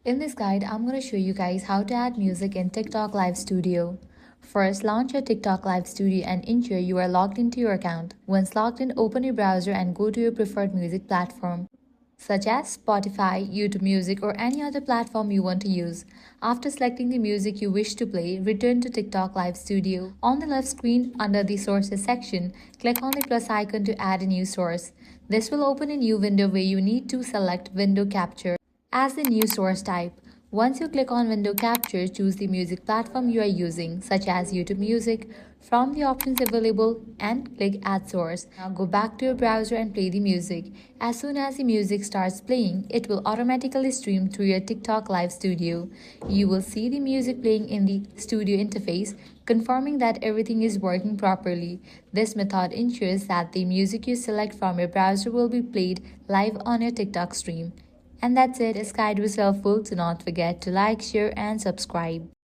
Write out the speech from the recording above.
In this guide, I'm going to show you guys how to add music in TikTok Live Studio. First, launch your TikTok Live Studio and ensure you are logged into your account. Once logged in, open your browser and go to your preferred music platform, such as Spotify, YouTube Music, or any other platform you want to use. After selecting the music you wish to play, return to TikTok Live Studio. On the left screen, under the Sources section, click on the plus icon to add a new source. This will open a new window where you need to select Window Capture as the new source type. Once you click on Window Capture, choose the music platform you are using, such as YouTube Music, from the options available and click Add Source. Now go back to your browser and play the music. As soon as the music starts playing, it will automatically stream through your TikTok Live Studio. You will see the music playing in the studio interface, confirming that everything is working properly. This method ensures that the music you select from your browser will be played live on your TikTok stream. And that's it. This guide was helpful. Do not forget to like, share, and subscribe.